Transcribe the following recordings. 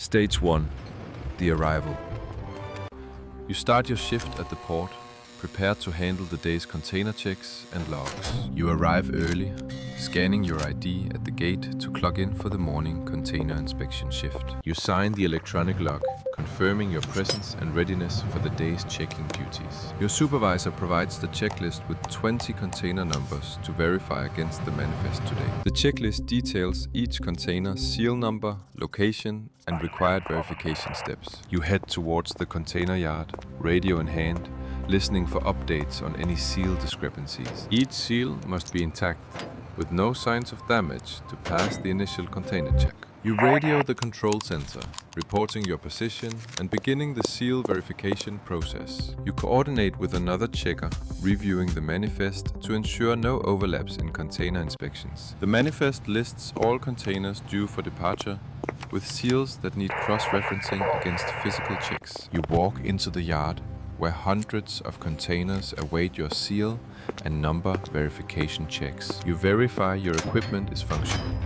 Stage 1. The arrival. You start your shift at the port, prepared to handle the day's container checks and logs. You arrive early, scanning your ID at the gate to clock in for the morning container inspection shift. You sign the electronic log, confirming your presence and readiness for the day's checking duties. Your supervisor provides the checklist with 20 container numbers to verify against the manifest today. The checklist details each container's seal number, location, and required verification steps. You head towards the container yard, radio in hand, listening for updates on any seal discrepancies. Each seal must be intact, with no signs of damage to pass the initial container check. You radio the control center, reporting your position and beginning the seal verification process. You coordinate with another checker, reviewing the manifest to ensure no overlaps in container inspections. The manifest lists all containers due for departure, with seals that need cross-referencing against physical checks. You walk into the yard, where hundreds of containers await your seal and number verification checks. You verify your equipment is functional,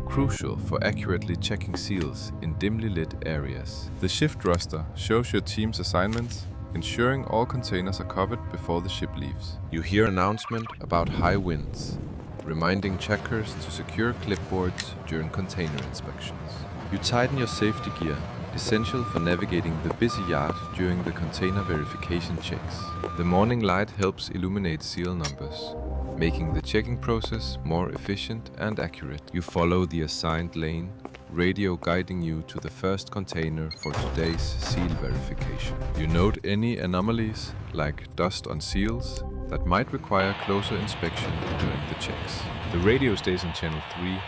crucial for accurately checking seals in dimly lit areas. The shift roster shows your team's assignments, ensuring all containers are covered before the ship leaves. You hear an announcement about high winds, reminding checkers to secure clipboards during container inspections. You tighten your safety gear, essential for navigating the busy yard during the container verification checks. The morning light helps illuminate seal numbers, making the checking process more efficient and accurate. You follow the assigned lane, radio guiding you to the first container for today's seal verification. You note any anomalies, like dust on seals, that might require closer inspection during the checks. The radio stays on channel 3,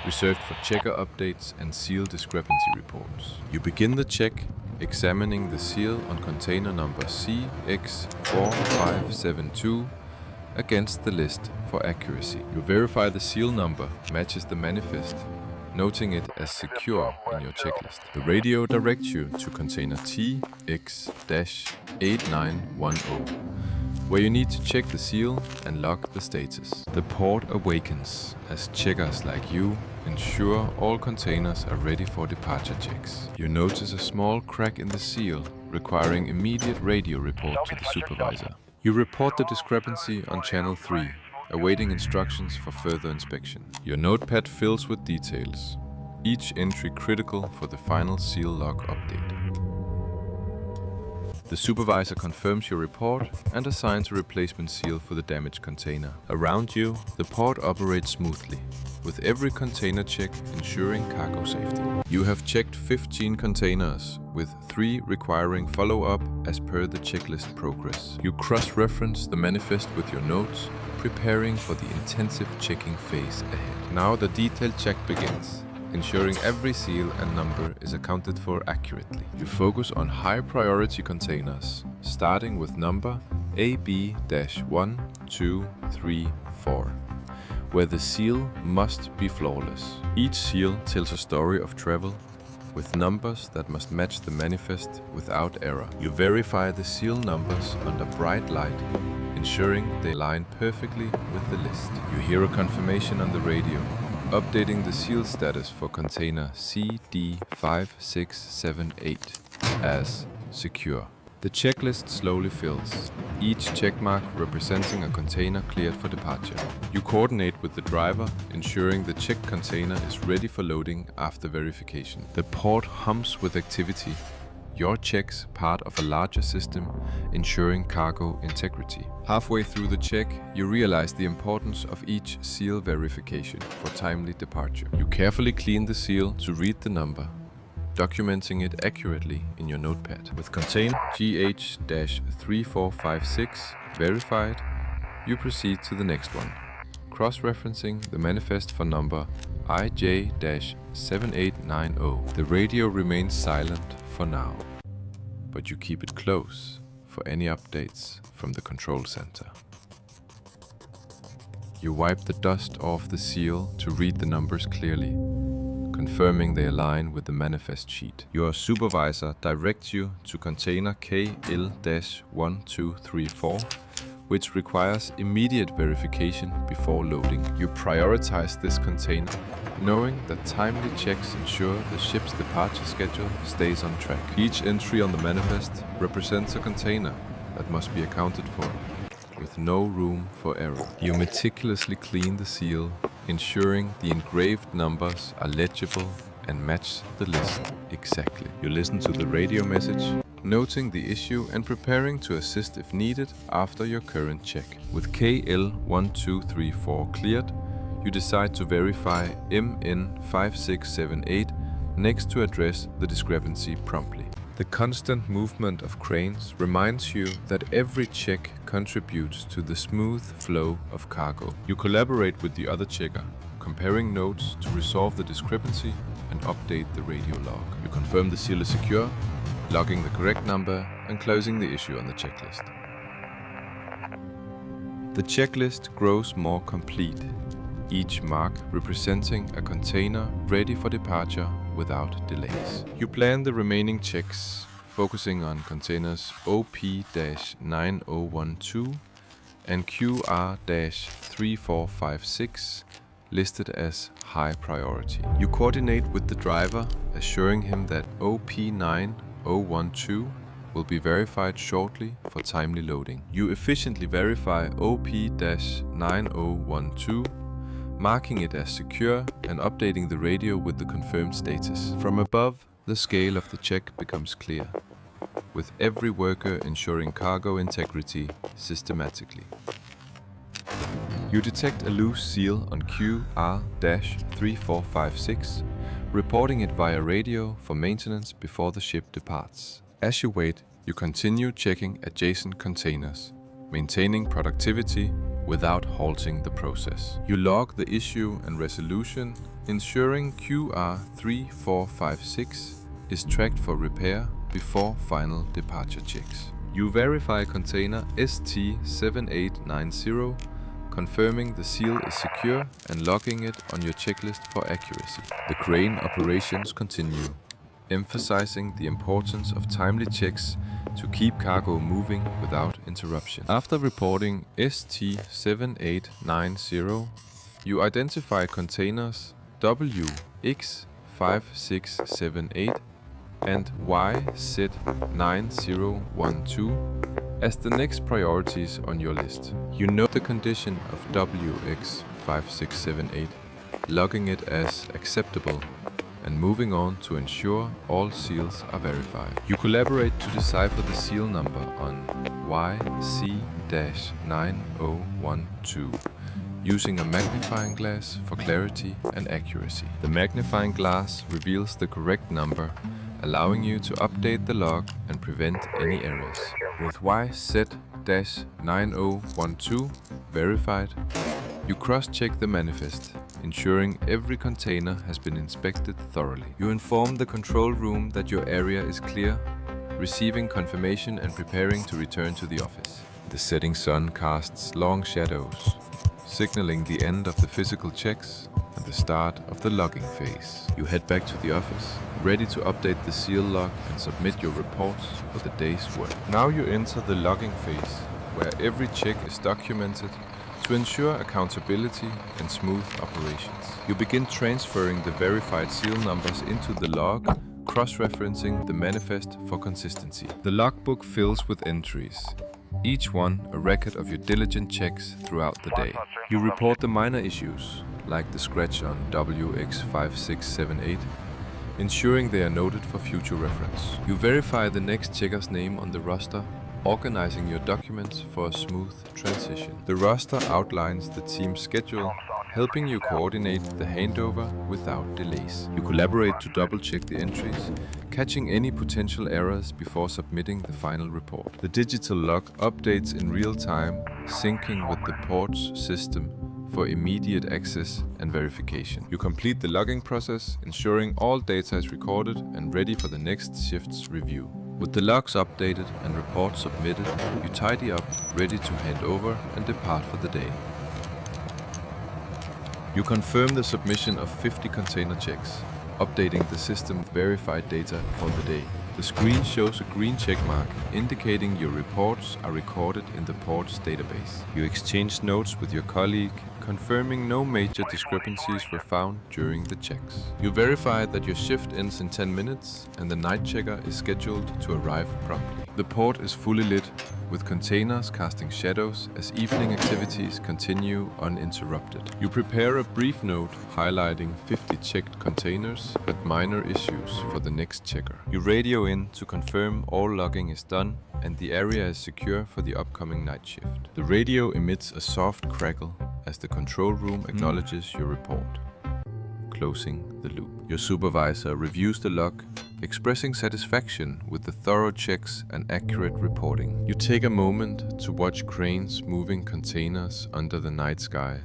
reserved for checker updates and seal discrepancy reports. You begin the check, examining the seal on container number CX4572 against the list for accuracy. You verify the seal number matches the manifest, noting it as secure in your checklist. The radio directs you to container TX-8910, where you need to check the seal and log the status. The port awakens as checkers like you ensure all containers are ready for departure checks. You notice a small crack in the seal, requiring immediate radio report to the supervisor. You report the discrepancy on channel 3, awaiting instructions for further inspection. Your notepad fills with details, each entry critical for the final seal log update. The supervisor confirms your report and assigns a replacement seal for the damaged container. Around you, the port operates smoothly, with every container check ensuring cargo safety. You have checked 15 containers, with 3 requiring follow-up as per the checklist progress. You cross-reference the manifest with your notes, preparing for the intensive checking phase ahead. Now the detailed check begins, ensuring every seal and number is accounted for accurately. You focus on high-priority containers, starting with number AB-1234, where the seal must be flawless. Each seal tells a story of travel, with numbers that must match the manifest without error. You verify the seal numbers under bright light, ensuring they align perfectly with the list. You hear a confirmation on the radio, updating the seal status for container CD5678 as secure. The checklist slowly fills, each checkmark representing a container cleared for departure. You coordinate with the driver, ensuring the checked container is ready for loading after verification. The port hums with activity, your checks part of a larger system, ensuring cargo integrity. Halfway through the check, you realize the importance of each seal verification for timely departure. You carefully clean the seal to read the number, documenting it accurately in your notepad. With container GH-3456 verified, you proceed to the next one, cross-referencing the manifest for number IJ-7890. The radio remains silent for now, but you keep it close for any updates from the control center. You wipe the dust off the seal to read the numbers clearly, confirming they align with the manifest sheet. Your supervisor directs you to container KL-1234, which requires immediate verification before loading. You prioritize this container, knowing that timely checks ensure the ship's departure schedule stays on track. Each entry on the manifest represents a container that must be accounted for, with no room for error. You meticulously clean the seal, ensuring the engraved numbers are legible and match the list exactly. You listen to the radio message, noting the issue and preparing to assist if needed after your current check. With KL1234 cleared, you decide to verify MN5678 next to address the discrepancy promptly. The constant movement of cranes reminds you that every check contributes to the smooth flow of cargo. You collaborate with the other checker, comparing notes to resolve the discrepancy and update the radio log. You confirm the seal is secure, logging the correct number and closing the issue on the checklist. The checklist grows more complete, each mark representing a container ready for departure without delays. You plan the remaining checks, focusing on containers OP-9012 and QR-3456, listed as high priority. You coordinate with the driver, assuring him that OP-9012 will be verified shortly for timely loading. You efficiently verify OP-9012, marking it as secure and updating the radio with the confirmed status. From above, the scale of the check becomes clear, with every worker ensuring cargo integrity systematically. You detect a loose seal on QR-3456, reporting it via radio for maintenance before the ship departs. As you wait, you continue checking adjacent containers, maintaining productivity without halting the process. You log the issue and resolution, ensuring QR-3456 is tracked for repair before final departure checks. You verify container ST7890, confirming the seal is secure and logging it on your checklist for accuracy. The crane operations continue, emphasizing the importance of timely checks to keep cargo moving without interruption. After reporting ST7890, you identify containers WX5678 and YZ9012 as the next priorities on your list. You note the condition of WX5678, logging it as acceptable and moving on to ensure all seals are verified. You collaborate to decipher the seal number on YC-9012, using a magnifying glass for clarity and accuracy. The magnifying glass reveals the correct number, allowing you to update the log and prevent any errors. With YZ-9012 verified, you cross-check the manifest, ensuring every container has been inspected thoroughly. You inform the control room that your area is clear, receiving confirmation and preparing to return to the office. The setting sun casts long shadows, signaling the end of the physical checks and the start of the logging phase. You head back to the office, ready to update the seal log and submit your reports for the day's work. Now you enter the logging phase, where every check is documented to ensure accountability and smooth operations. You begin transferring the verified seal numbers into the log, cross-referencing the manifest for consistency. The logbook fills with entries, each one a record of your diligent checks throughout the day. You report the minor issues, like the scratch on WX5678, ensuring they are noted for future reference. You verify the next checker's name on the roster, organizing your documents for a smooth transition. The roster outlines the team's schedule, helping you coordinate the handover without delays. You collaborate to double-check the entries, catching any potential errors before submitting the final report. The digital log updates in real time, syncing with the port's system for immediate access and verification. You complete the logging process, ensuring all data is recorded and ready for the next shift's review. With the logs updated and reports submitted, you tidy up, ready to hand over and depart for the day. You confirm the submission of 50 container checks, updating the system with verified data for the day. The screen shows a green check mark indicating your reports are recorded in the port's database. You exchange notes with your colleague, confirming no major discrepancies were found during the checks. You verify that your shift ends in 10 minutes and the night checker is scheduled to arrive promptly. The port is fully lit, with containers casting shadows as evening activities continue uninterrupted. You prepare a brief note highlighting 50 checked containers but minor issues for the next checker. You radio in to confirm all logging is done and the area is secure for the upcoming night shift. The radio emits a soft crackle as the control room acknowledges your report, closing the loop. Your supervisor reviews the log, expressing satisfaction with the thorough checks and accurate reporting. You take a moment to watch cranes moving containers under the night sky,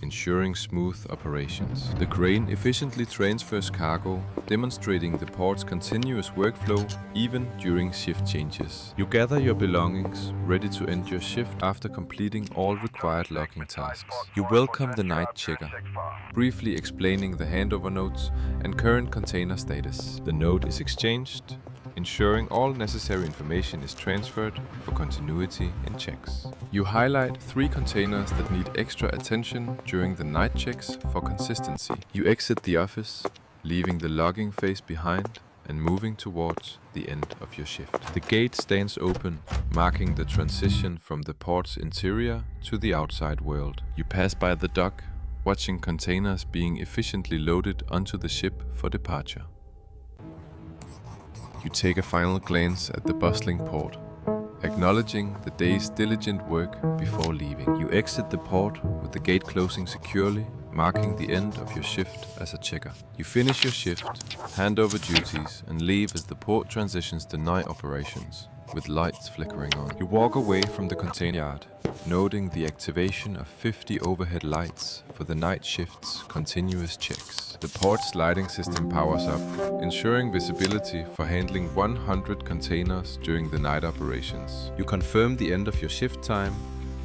ensuring smooth operations. The crane efficiently transfers cargo, demonstrating the port's continuous workflow even during shift changes. You gather your belongings, ready to end your shift after completing all required logging tasks. You welcome the night checker, briefly explaining the handover notes and current container status. The note is exchanged, ensuring all necessary information is transferred for continuity in checks. You highlight 3 containers that need extra attention during the night checks for consistency. You exit the office, leaving the logging phase behind and moving towards the end of your shift. The gate stands open, marking the transition from the port's interior to the outside world. You pass by the dock, watching containers being efficiently loaded onto the ship for departure. You take a final glance at the bustling port, acknowledging the day's diligent work before leaving. You exit the port with the gate closing securely, marking the end of your shift as a checker. You finish your shift, hand over duties, and leave as the port transitions to night operations, with lights flickering on. You walk away from the container yard, noting the activation of 50 overhead lights for the night shift's continuous checks. The port's lighting system powers up, ensuring visibility for handling 100 containers during the night operations. You confirm the end of your shift time,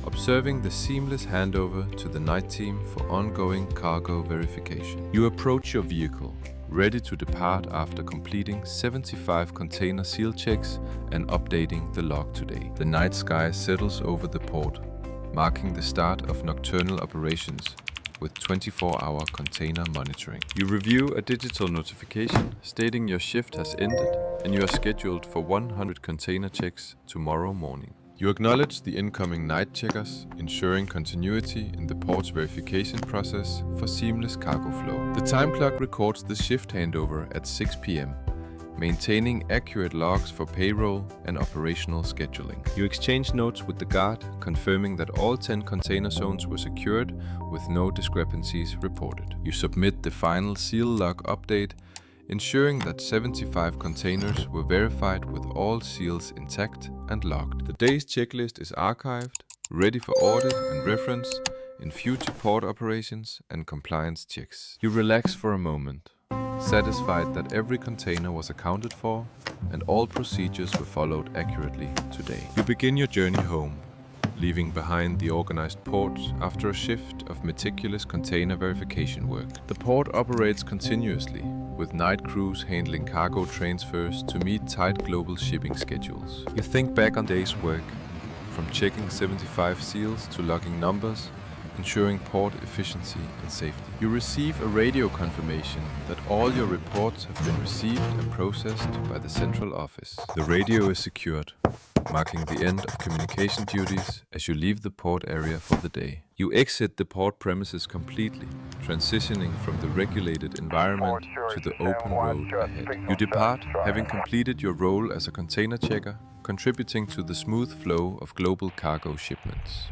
observing the seamless handover to the night team for ongoing cargo verification. You approach your vehicle, ready to depart after completing 75 container seal checks and updating the log today. The night sky settles over the port, marking the start of nocturnal operations with 24-hour container monitoring. You review a digital notification stating your shift has ended and you are scheduled for 100 container checks tomorrow morning. You acknowledge the incoming night checkers, ensuring continuity in the port's verification process for seamless cargo flow. The time clock records the shift handover at 6 p.m., maintaining accurate logs for payroll and operational scheduling. You exchange notes with the guard, confirming that all 10 container zones were secured with no discrepancies reported. You submit the final seal log update, ensuring that 75 containers were verified with all seals intact and logged. The day's checklist is archived, ready for audit and reference in future port operations and compliance checks. You relax for a moment, satisfied that every container was accounted for and all procedures were followed accurately today. You begin your journey home, leaving behind the organized port after a shift of meticulous container verification work. The port operates continuously, with night crews handling cargo transfers to meet tight global shipping schedules. You think back on day's work, from checking 75 seals to logging numbers, ensuring port efficiency and safety. You receive a radio confirmation that all your reports have been received and processed by the central office. The radio is secured, marking the end of communication duties as you leave the port area for the day. You exit the port premises completely, transitioning from the regulated environment to the open road ahead. You depart, having completed your role as a container checker, contributing to the smooth flow of global cargo shipments.